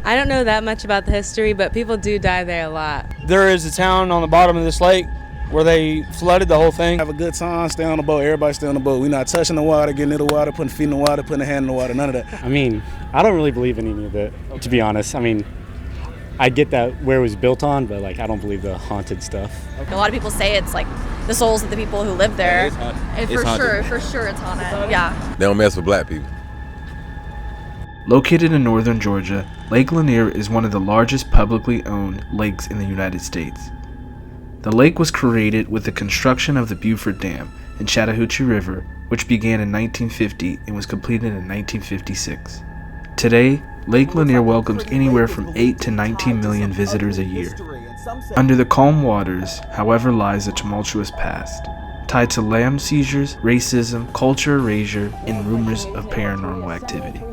I don't know that much about the history, but people do die there a lot. There is a town on the bottom of this lake where they flooded the whole thing. Have a good time, stay on the boat, everybody stay on the boat. We're not touching the water, getting in the water, putting feet in the water, putting a hand in the water, none of that. I mean, I don't really believe in any of it, to be honest. I mean, I get that where it was built on, but like I don't believe the haunted stuff. A lot of people say it's like the souls of the people who live there. It's For sure it's haunted. Yeah. They don't mess with black people. Located in northern Georgia, Lake Lanier is one of the largest publicly owned lakes in the United States. The lake was created with the construction of the Beaufort Dam and Chattahoochee River, which began in 1950 and was completed in 1956. Today, Lake Lanier welcomes anywhere from 8 to 19 million visitors a year. Under the calm waters, however, lies a tumultuous past, tied to land seizures, racism, culture erasure, and rumors of paranormal activity.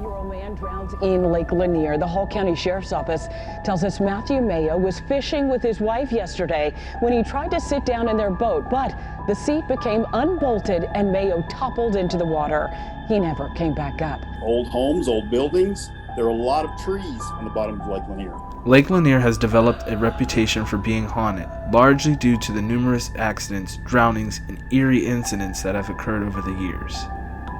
In Lake Lanier, the Hall County Sheriff's Office tells us Matthew Mayo was fishing with his wife yesterday when he tried to sit down in their boat, but the seat became unbolted and Mayo toppled into the water. He never came back up. Old homes, old buildings. There are a lot of trees on the bottom of Lake Lanier. Lake Lanier has developed a reputation for being haunted, largely due to the numerous accidents, drownings, and eerie incidents that have occurred over the years.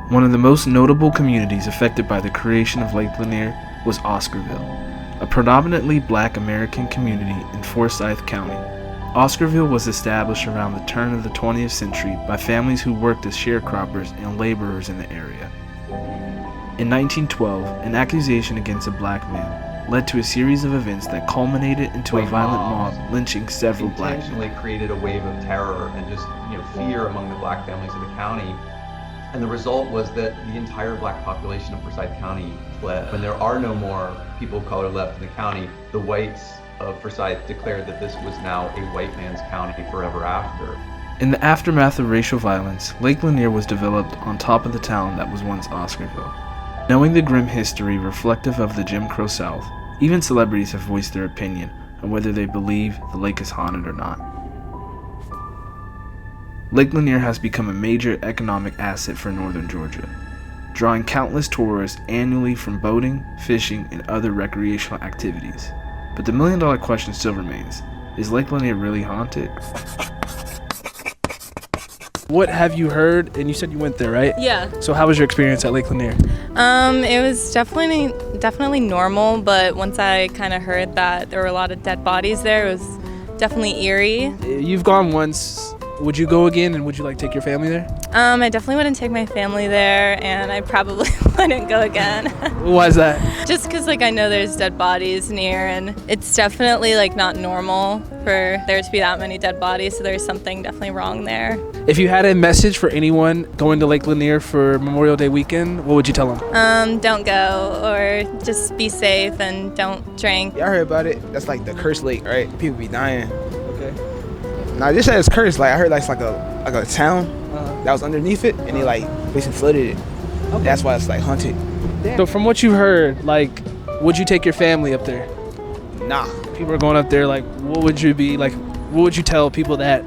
One of the most notable communities affected by the creation of Lake Lanier was Oscarville, a predominantly Black American community in Forsyth County. Oscarville was established around the turn of the 20th century by families who worked as sharecroppers and laborers in the area. In 1912, an accusation against a black man led to a series of events that culminated into a violent mob lynching several black men. Intentionally created a wave of terror and just fear among the black families of the county. And the result was that the entire black population of Forsyth County fled. When there are no more people of color left in the county, the whites of Forsyth declared that this was now a white man's county forever after. In the aftermath of racial violence, Lake Lanier was developed on top of the town that was once Oscarville. Knowing the grim history reflective of the Jim Crow South, even celebrities have voiced their opinion on whether they believe the lake is haunted or not. Lake Lanier has become a major economic asset for northern Georgia, drawing countless tourists annually from boating, fishing, and other recreational activities. But the million-dollar question still remains, is Lake Lanier really haunted? What have you heard? And you said you went there, right? Yeah. So how was your experience at Lake Lanier? It was definitely normal, but once I kind of heard that there were a lot of dead bodies there, it was definitely eerie. You've gone once. Would you go again, and would you take your family there? I definitely wouldn't take my family there, and I probably wouldn't go again. Why is that? Just because I know there's dead bodies near, and it's definitely not normal for there to be that many dead bodies, so there's something definitely wrong there. If you had a message for anyone going to Lake Lanier for Memorial Day weekend, what would you tell them? Don't go, or just be safe and don't drink. Yeah, I heard about it. That's like the cursed lake, right? People be dying. Nah, this said it's cursed. I heard it's like a town that was underneath it, and they basically flooded it. Okay. That's why it's haunted. Damn. So from what you heard, would you take your family up there? Nah. People are going up there. What would you be like? What would you tell people that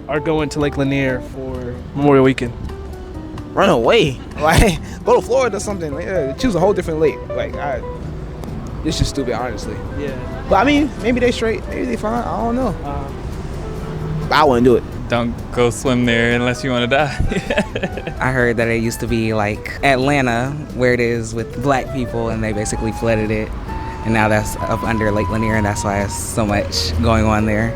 are going to Lake Lanier for Memorial Weekend? Run away. Go to Florida or something. Choose a whole different lake. It's just stupid, honestly. Yeah. But I mean, maybe they straight. Maybe they fine. I don't know. I wouldn't do it. Don't go swim there unless you want to die. I heard that it used to be like Atlanta, where it is with black people, and they basically flooded it. And now that's up under Lake Lanier, and that's why there's so much going on there.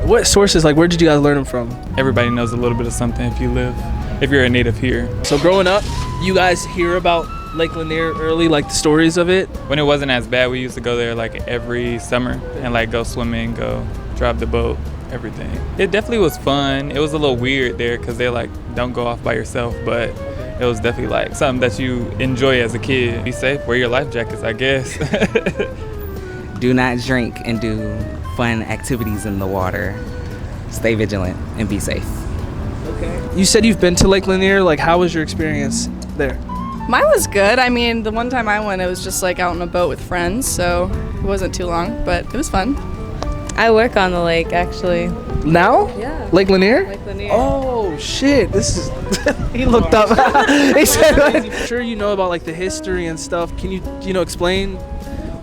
What sources, where did you guys learn them from? Everybody knows a little bit of something if you're a native here. So growing up, you guys hear about Lake Lanier early, the stories of it? When it wasn't as bad, we used to go there every summer and go swimming, go drive the boat. Everything. It definitely was fun. It was a little weird there because they don't go off by yourself, but it was definitely something that you enjoy as a kid. Be safe, wear your life jackets, I guess. Do not drink and do fun activities in the water. Stay vigilant and be safe. Okay. You said you've been to Lake Lanier. How was your experience there? Mine was good. I mean, the one time I went, it was just out on a boat with friends, so it wasn't too long, but it was fun. I work on the lake, actually. Now? Yeah. Lake Lanier? Lake Lanier. Oh, shit. This is... He looked up. He said, I'm sure you know about, the history and stuff. Can you, explain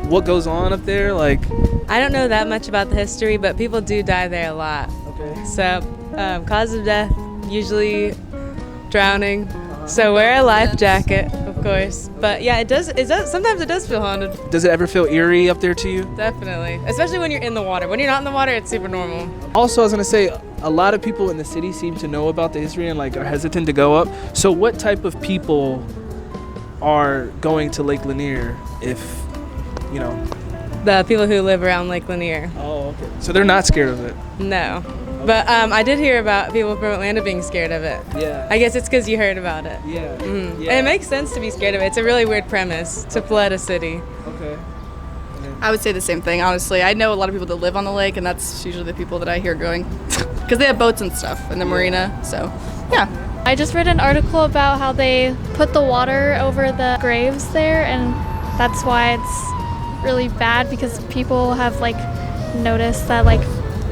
what goes on up there? Like, I don't know that much about the history, but people do die there a lot. Okay. So, cause of death, usually drowning. So wear a life jacket, of course. But yeah, it does. Sometimes it does feel haunted. Does it ever feel eerie up there to you? Definitely, especially when you're in the water. When you're not in the water, it's super normal. Also, I was gonna say, a lot of people in the city seem to know about the history and like are hesitant to go up. So what type of people are going to Lake Lanier if, you know? The people who live around Lake Lanier. Oh, okay. So they're not scared of it? No. But I did hear about people from Atlanta being scared of it. Yeah. I guess it's because you heard about it. Yeah. And it makes sense to be scared of it. It's a really weird premise to flood a city. Okay. I would say the same thing, honestly. I know a lot of people that live on the lake, and that's usually the people that I hear going. Because they have boats and stuff in the marina, so yeah. I just read an article about how they put the water over the graves there, and that's why it's really bad, because people have like noticed that like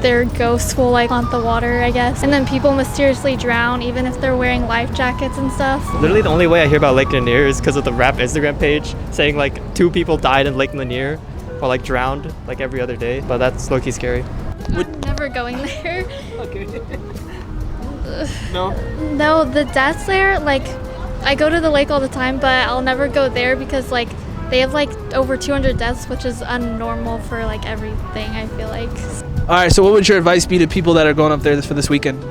their ghosts will like haunt the water, I guess. And then people mysteriously drown even if they're wearing life jackets and stuff. Literally the only way I hear about Lake Lanier is because of the rap Instagram page saying like 2 people died in Lake Lanier or like drowned like every other day, but that's low-key scary. I'm never going there. Okay. No? No, the deaths there, like, I go to the lake all the time, but I'll never go there because like they have like over 200 deaths, which is unnormal for like everything, I feel like. All right, so what would your advice be to people that are going up there for this weekend?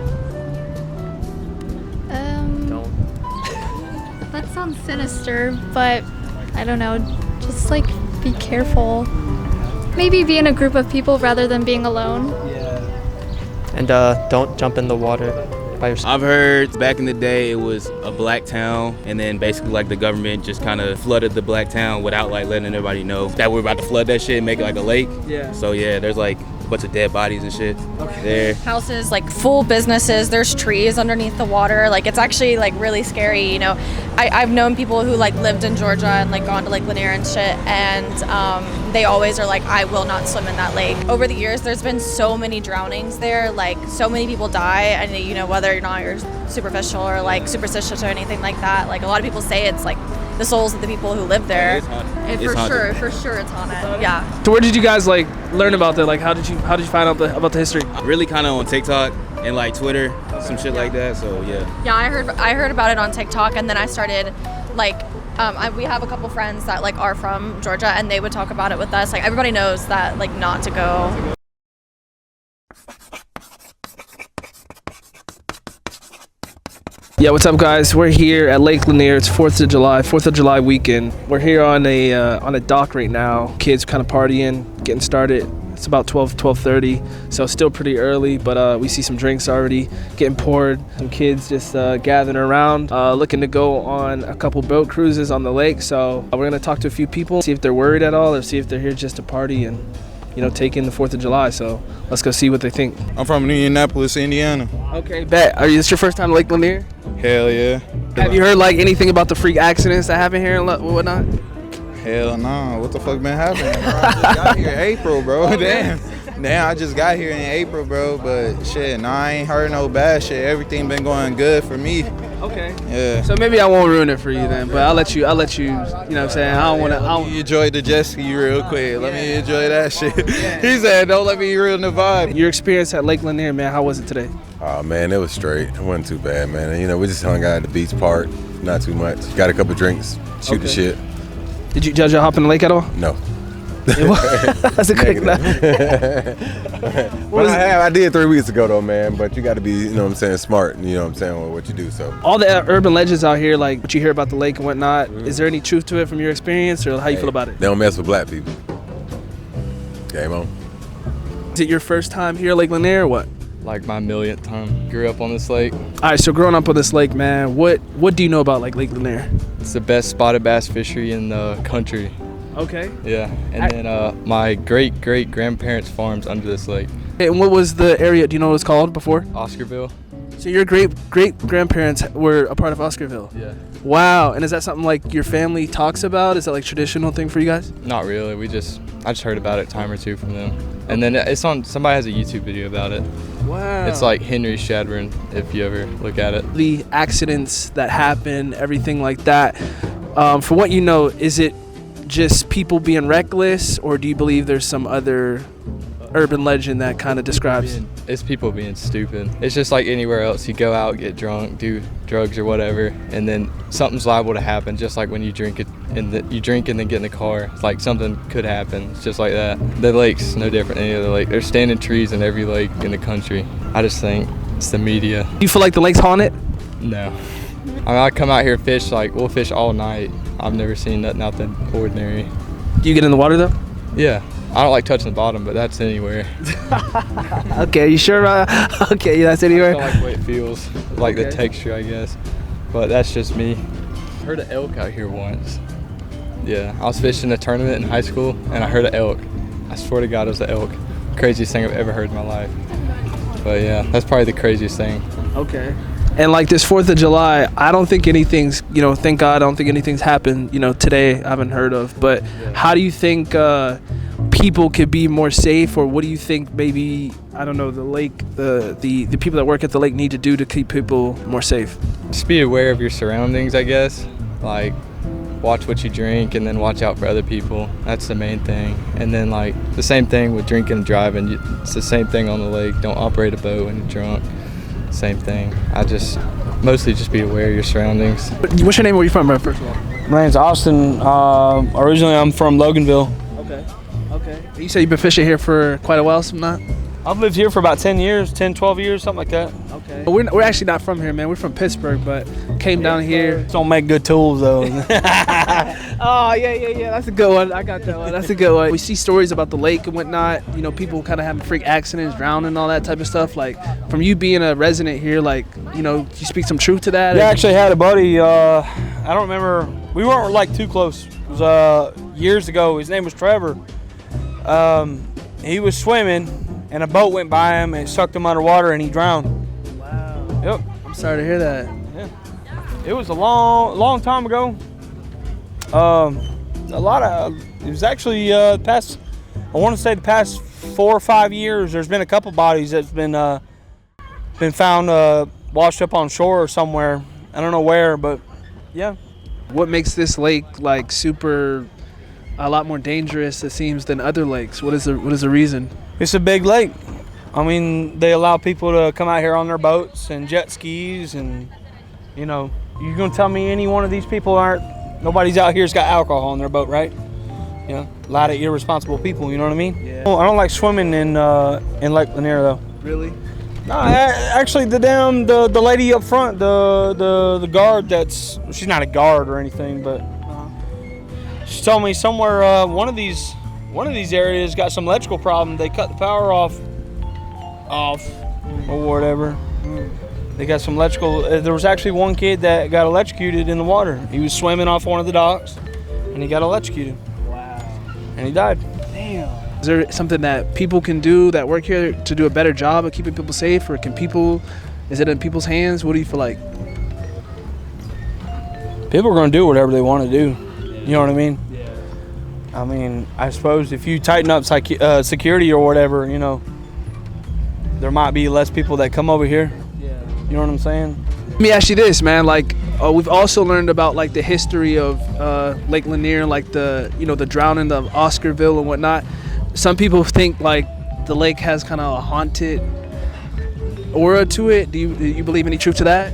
That sounds sinister, but I don't know, just like be careful. Maybe be in a group of people rather than being alone. And don't jump in the water by yourself. I've heard back in the day it was a black town, and then basically like the government just kind of flooded the black town without like letting everybody know that we're about to flood that shit and make it like a lake. Yeah. So yeah, there's like a bunch of dead bodies and shit there. Houses, like full businesses, there's trees underneath the water. Like it's actually like really scary, you know. I've known people who like lived in Georgia and like gone to Lake Lanier and shit, and they always are like, I will not swim in that lake. Over the years, there's been so many drownings there, like so many people die, and you know, whether or not you're superficial or like superstitious or anything like that, like a lot of people say it's like the souls of the people who live there. It's haunted. And It's haunted. for sure it's haunted. Yeah. So where did you guys like learn about that? Like how did you find out about the history? Really kind of on TikTok and like Twitter, some shit like that. So yeah. Yeah, I heard about it on TikTok, and then I started like we have a couple friends that like are from Georgia, and they would talk about it with us. Like everybody knows that like not to go. Yeah, what's up, guys? We're here at Lake Lanier. It's 4th of July weekend. We're here on a dock right now. Kids kind of partying, getting started. It's about 12:30, so still pretty early, but we see some drinks already getting poured. Some kids just gathering around, looking to go on a couple boat cruises on the lake. So we're gonna talk to a few people, see if they're worried at all, or see if they're here just to party and, you know, take in the 4th of July. So let's go see what they think. I'm from Indianapolis, Indiana. Okay, bet. Are you this your first time to Lake Lanier? Hell yeah. Have you heard like anything about the freak accidents that happen here and whatnot? Hell no. What the fuck been happening, bro? I just got here in April, bro. Damn, I just got here in April, bro. But shit, no, I ain't heard no bad shit. Everything been going good for me. Okay. Yeah. So maybe I won't ruin it for you then, but I'll let you, you know what I'm saying? I don't want to. Let me enjoy the jet ski real quick. Let me enjoy that shit. He said, don't let me ruin the vibe. Your experience at Lake Lanier, man, how was it today? Oh man, it was straight. It wasn't too bad, man. You know, we just hung out at the beach park, not too much. Got a couple drinks, shoot the shit. Did you hop in the lake at all? No. That's a quick no. But I did 3 weeks ago though, man. But you got to be, you know what I'm saying, smart, and you know what I'm saying, with what you do. So all the urban legends out here, like what you hear about the lake and whatnot, is there any truth to it from your experience, or how you feel about it? They don't mess with black people. Game on. Is it your first time here at Lake Lanier or what? Like my millionth time. Grew up on this lake. All right, so growing up on this lake, man, what do you know about like Lake Lanier? It's the best spotted bass fishery in the country. Okay. Yeah, and then my great grandparents' farms under this lake. And what was the area? Do you know what it was called before? Oscarville. So your great grandparents were a part of Oscarville. Yeah. Wow. And is that something like your family talks about? Is that like traditional thing for you guys? Not really. I just heard about it a time or two from them. And then it's on. Somebody has a YouTube video about it. Wow. It's like Henry Shadburn, if you ever look at it. The accidents that happen, everything like that. For what you know, is it just people being reckless, or do you believe there's some other urban legend that kind of describes? It's people being stupid. It's just like anywhere else. You go out, get drunk, do drugs or whatever, and then something's liable to happen. Just like when you drink and then get in the car. It's like something could happen. It's just like that. The lake's no different than any other lake. There's standing trees in every lake in the country. I just think it's the media. Do you feel like the lake's haunted? No. I mean, I come out here and fish, like we'll fish all night. I've never seen nothing ordinary. Do you get in the water though? Yeah. I don't like touching the bottom, but that's anywhere. Okay, you sure? Okay, that's anywhere. I like the way it feels, like the texture, I guess. But that's just me. I heard an elk out here once. Yeah, I was fishing a tournament in high school, and I heard an elk. I swear to God, it was an elk. Craziest thing I've ever heard in my life. But yeah, that's probably the craziest thing. Okay. And like this 4th of July, I don't think anything's, thank God, I don't think anything's happened, today I haven't heard of. But how do you think people could be more safe, or what do you think maybe, I don't know, the lake, the people that work at the lake need to do to keep people more safe? Just be aware of your surroundings, I guess. Like, watch what you drink and then watch out for other people. That's the main thing. And then like the same thing with drinking and driving. It's the same thing on the lake. Don't operate a boat when you're drunk. Same thing. I just mostly just be aware of your surroundings. What's your name? Where are you from, first of all? My name's Austin. Originally, I'm from Loganville. Okay. You said you've been fishing here for quite a while, not? I've lived here for about 10 years, 10, 12 years, something like that. Okay. We're actually not from here, man. We're from Pittsburgh, but came down here. Don't make good tools, though. Oh, yeah. That's a good one. I got that one. That's a good one. We see stories about the lake and whatnot. People kind of having freak accidents, drowning, all that type of stuff. Like, from you being a resident here, like, you speak some truth to that? Yeah, I actually had a buddy. I don't remember. We weren't, like, too close. It was years ago. His name was Trevor. He was swimming, and a boat went by him and it sucked him underwater, and he drowned. Wow. Yep. I'm sorry to hear that. Yeah. It was a long time ago. It was actually I want to say the past 4 or 5 years, there's been a couple bodies that's been found washed up on shore or somewhere. I don't know where, but yeah. What makes this lake like a lot more dangerous, it seems, than other lakes? What is the reason? It's a big lake. I mean, they allow people to come out here on their boats and jet skis, and you're gonna tell me any one of these people nobody's out here's got alcohol on their boat, right? A lot of irresponsible people, you know what I mean? Yeah. I don't like swimming in Lake Lanier though. Really? No, actually the lady up front, the guard, she's not a guard or anything, but she told me somewhere one of these areas got some electrical problem. They cut the power off or whatever. They got some electrical. There was actually one kid that got electrocuted in the water. He was swimming off one of the docks, and he got electrocuted. Wow. And he died. Damn. Is there something that people can do that work here to do a better job of keeping people safe, or is it in people's hands? What do you feel like? People are going to do whatever they want to do. You know what I mean? Yeah. I mean, I suppose if you tighten up security or whatever, there might be less people that come over here. Yeah. You know what I'm saying? Let me ask you this, man. Like, we've also learned about like the history of Lake Lanier, like the drowning of Oscarville and whatnot. Some people think like the lake has kind of a haunted aura to it. Do you believe any truth to that?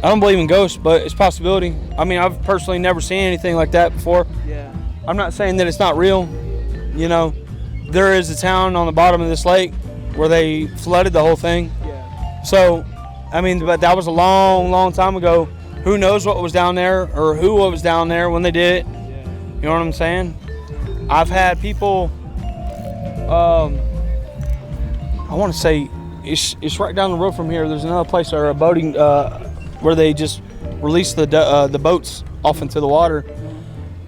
I don't believe in ghosts, but it's a possibility. I mean, I've personally never seen anything like that before. Yeah. I'm not saying that it's not real. There is a town on the bottom of this lake where they flooded the whole thing. Yeah. So, I mean, but that was a long, long time ago. Who knows what was down there or who was down there when they did it? Yeah. You know what I'm saying? I've had people, I want to say, it's right down the road from here. There's another place or a boating, where they just released the boats off into the water.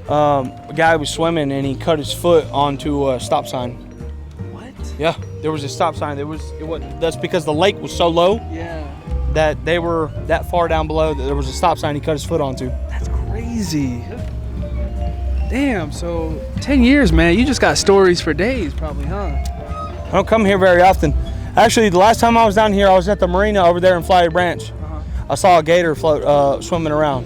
A guy was swimming and he cut his foot onto a stop sign. What? Yeah, there was a stop sign. That's because the lake was so low. Yeah. That they were that far down below that there was a stop sign he cut his foot onto. That's crazy. Damn. So 10 years, man. You just got stories for days, probably, huh? I don't come here very often. Actually, the last time I was down here, I was at the marina over there in Flyer Branch. I saw a gator float, swimming around.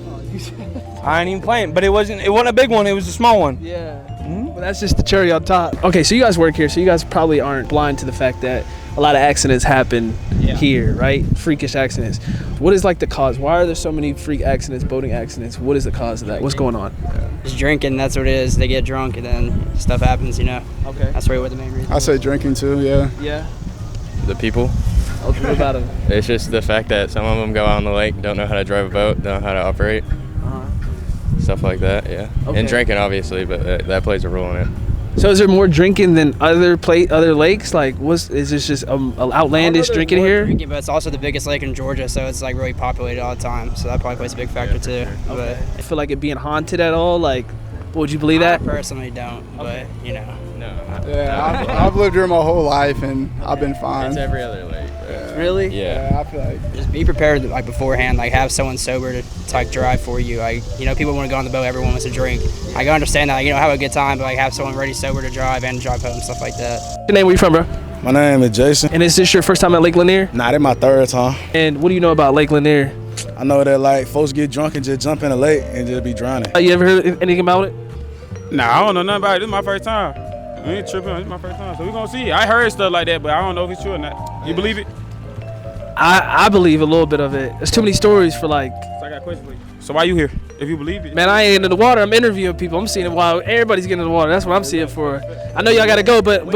I ain't even playing, but it wasn't a big one. It was a small one. Yeah. Well, that's just the cherry on top. Okay, so you guys work here, so you guys probably aren't blind to the fact that a lot of accidents happen here, right? Freakish accidents. What is like the cause? Why are there so many freak accidents, boating accidents? What is the cause of that? What's going on? Just drinking, that's what it is. They get drunk and then stuff happens, you know. Okay. That's really what the main reason. I say drinking too, yeah. Yeah. The people. What about them? It's just the fact that some of them go out on the lake, don't know how to drive a boat, don't know how to operate. Stuff like that, yeah. Okay. And drinking, obviously, but that plays a role in it. So is there more drinking than other lakes? Like, is this just outlandish drinking here? Drinking, but it's also the biggest lake in Georgia, so it's like really populated all the time. So that probably plays a big factor too. But I feel like it being haunted at all. Like, would you believe that? I personally don't, but you know. Yeah, I've lived here my whole life and I've been fine. It's every other lake. Really? Yeah, I feel like just be prepared like beforehand. Like have someone sober to like drive for you. Like people want to go on the boat. Everyone wants to drink. I can understand that. Have a good time, but like have someone ready sober to drive and drive home, stuff like that. What name? Where you from, bro? My name is Jason. And is this your first time at Lake Lanier? Nah, this my third time. And what do you know about Lake Lanier? I know that like folks get drunk and just jump in the lake and just be drowning. You ever heard anything about it? Nah, I don't know nothing about it. This is my first time. I ain't tripping. This is my first time, so we gonna see. I heard stuff like that, but I don't know if it's true or not. You believe it? I believe a little bit of it. There's too many stories for like. So I got a question for you. So why you here? If you believe it. Man, I ain't into the water. I'm interviewing people. I'm seeing it while everybody's getting in the water. That's what I'm seeing for. I know y'all gotta go, but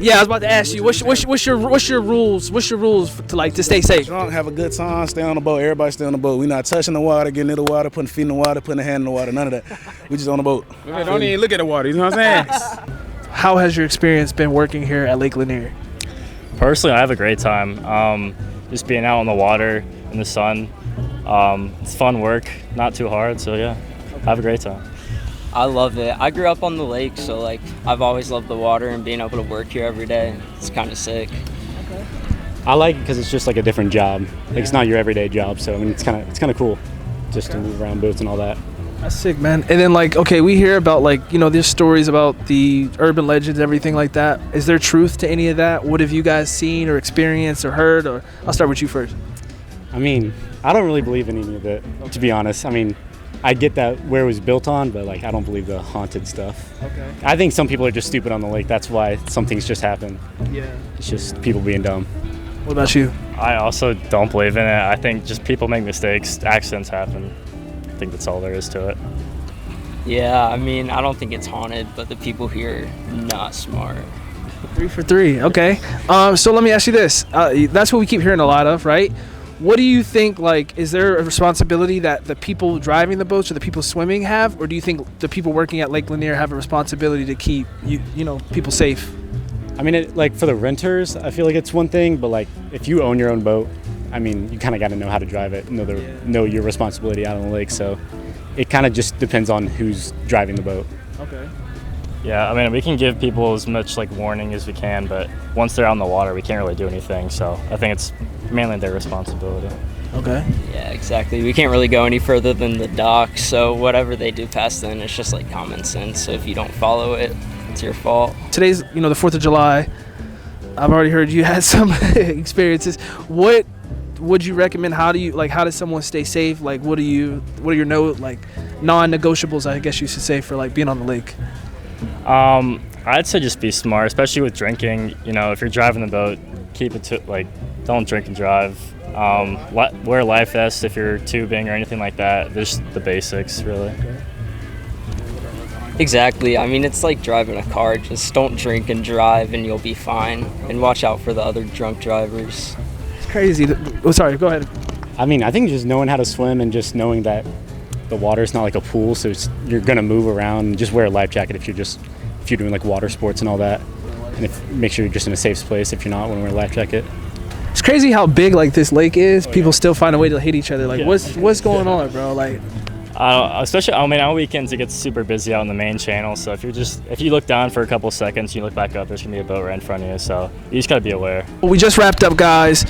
yeah, I was about to ask you. What's your rules? What's your rules to stay safe? Drunk, have a good time, stay on the boat. Everybody stay on the boat. We not touching the water, getting in the water, putting feet in the water, putting a hand in the water. None of that. We just on the boat. Don't even look at the water. You know what I'm saying? How has your experience been working here at Lake Lanier? Personally, I have a great time. Just being out on the water in the sun. It's fun work, not too hard. So yeah, I have a great time. I love it. I grew up on the lake, so like I've always loved the water and being able to work here every day. It's kind of sick. I like it because it's just like a different job. Like it's not your everyday job, so I mean it's kind of cool, just to move around boats and all that. That's sick, man. And then like, okay, we hear about like, there's stories about the urban legends, everything like that. Is there truth to any of that? What have you guys seen or experienced or heard? Or I'll start with you first. I mean, I don't really believe in any of it, to be honest. I mean, I get that where it was built on, but like I don't believe the haunted stuff. Okay. I think some people are just stupid on the lake. That's why some things just happen. Yeah. It's just people being dumb. What about you? I also don't believe in it. I think just people make mistakes, accidents happen. I think that's all there is to it. Yeah, I mean, I don't think it's haunted, but the people here are not smart. 3 for 3. Okay. So let me ask you this. That's what we keep hearing a lot of, right? What do you think, like, is there a responsibility that the people driving the boats or the people swimming have? Or do you think the people working at Lake Lanier have a responsibility to keep, people safe? I mean, like for the renters, I feel like it's one thing, but like if you own your own boat, I mean, you kind of got to know how to drive it, know your responsibility out on the lake. So it kind of just depends on who's driving the boat. Okay. Yeah, I mean, we can give people as much like warning as we can, but once they're out in the water, we can't really do anything. So I think it's mainly their responsibility. Okay. Yeah, exactly. We can't really go any further than the dock, so whatever they do past then, it's just like common sense. So if you don't follow it, it's your fault. Today's, the 4th of July. I've already heard you had some experiences. What would you recommend? How does someone stay safe? Like, what are your non-negotiables, I guess you should say, for like being on the lake? I'd say just be smart, especially with drinking. If you're driving the boat, keep it to don't drink and drive. Wear life vests if you're tubing or anything like that. Just the basics, really. Exactly. I mean, it's like driving a car. Just don't drink and drive and you'll be fine. And watch out for the other drunk drivers. It's crazy. Oh, sorry, go ahead. I mean, I think just knowing how to swim and just knowing that the water's not like a pool, so you're going to move around, and just wear a life jacket if you're doing like water sports and all that. And make sure you're just in a safe place if you're not, want to wear a life jacket. It's crazy how big like this lake is. People still find a way to hit each other. Like, what's going on, bro? Like, especially, I mean, on weekends it gets super busy out in the main channel. So if you look down for a couple seconds, you look back up, there's gonna be a boat right in front of you. So you just gotta be aware. We just wrapped up, guys.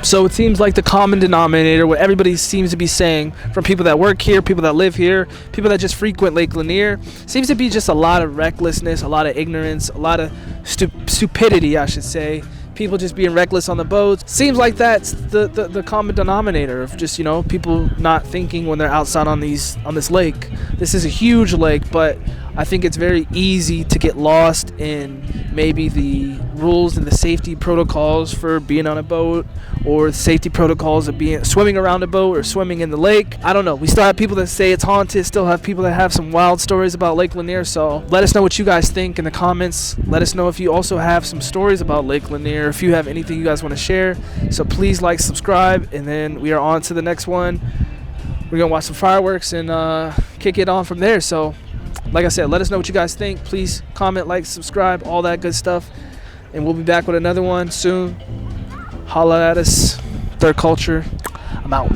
So it seems like the common denominator, what everybody seems to be saying, from people that work here, people that live here, people that just frequent Lake lanier, seems to be just a lot of recklessness, a lot of ignorance, a lot of stupidity, I should say. people just being reckless on the boats. Seems like that's the common denominator of just, you know, people not thinking when they're outside on this lake. This is a huge lake, but I think it's very easy to get lost in maybe the rules and the safety protocols for being on a boat, or safety protocols of being swimming around a boat or swimming in the lake. I don't know. We still have people that say it's haunted, still have people that have some wild stories about Lake Lanier. So let us know what you guys think in the comments. Let us know if you also have some stories about Lake Lanier, if you have anything you guys want to share. So please like, subscribe, and then we are on to the next one. We're gonna watch some fireworks and kick it on from there. So like I said, let us know what you guys think. Please comment, like, subscribe, all that good stuff. And we'll be back with another one soon. Holla at us. Third Culture. I'm out.